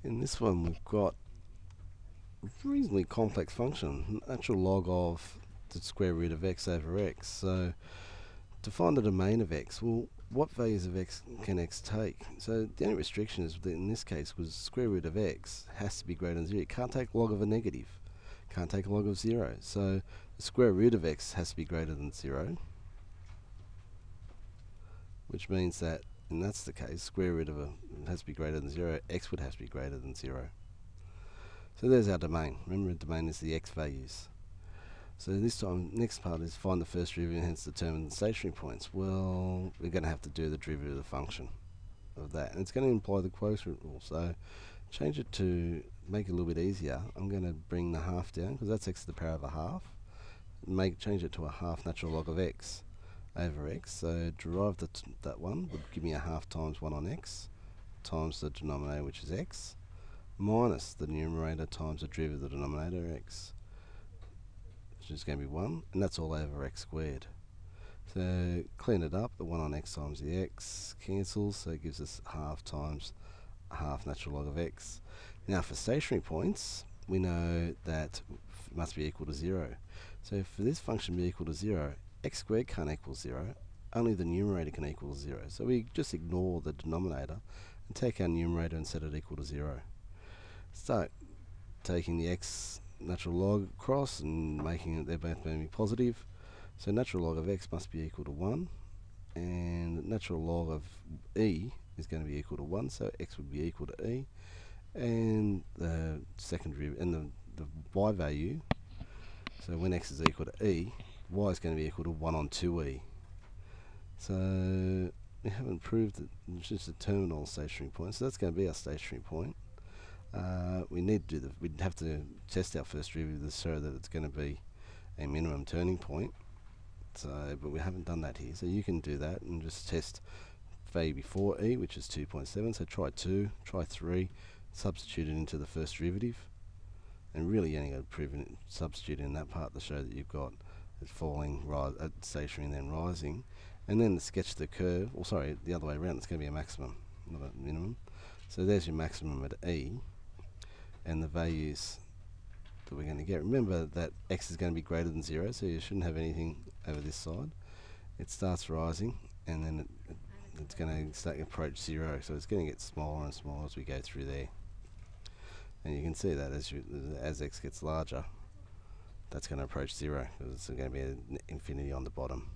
In this one we've got a reasonably complex function, natural log of the square root of x over x. So to find the domain of x, well, what values of x can x take? So the only restriction is that in this case was square root of x has to be greater than 0. You can't take log of a negative, can't take a log of 0. So the square root of x has to be greater than 0, which means that, and that's the case, square root of it has to be greater than 0, x would have to be greater than 0. So there's our domain. Remember, the domain is the x values. So this time, next part is find the first derivative and hence determine the stationary points. Well, we're going to have to do the derivative of the function of that. And it's going to imply the quotient rule. So change it to make it a little bit easier. I'm going to bring the half down because that's x to the power of a half. Change it to a half natural log of x over x. So derive that one would give me a half times 1 on x times the denominator, which is x, minus the numerator times the derivative of the denominator, x, which is going to be 1, and that's all over x squared. So clean it up, the 1 on x times the x cancels, so it gives us half times a half natural log of x. Now for stationary points, we know that it must be equal to 0. So for this function to be equal to 0, x squared can't equal 0, only the numerator can equal 0. So we just ignore the denominator and take our numerator and set it equal to 0. So taking the x natural log across and making it, they're both going to be positive. So natural log of x must be equal to 1, and natural log of e is going to be equal to 1, so x would be equal to e, and the secondary and the y value, so when x is equal to e, y is going to be equal to 1 on 2e. So we haven't proved that it's just a terminal stationary point, so that's going to be our stationary point. We'd have to test our first derivative to show that it's going to be a minimum turning point. So, but we haven't done that here. So you can do that and just test value before e, which is 2.7. So try 2, try 3, substitute it into the first derivative, and really you only got to prove it, substitute in that part to show that you've got it falling, stationary, and then rising, and then sketch the curve. Or sorry, the other way around. It's going to be a maximum, not a minimum. So there's your maximum at e, and the values that we're going to get. Remember that x is going to be greater than 0, so you shouldn't have anything over this side. It starts rising, and then it's going to start to approach 0, so it's going to get smaller and smaller as we go through there. And you can see that as x gets larger, that's going to approach 0, because it's going to be an infinity on the bottom.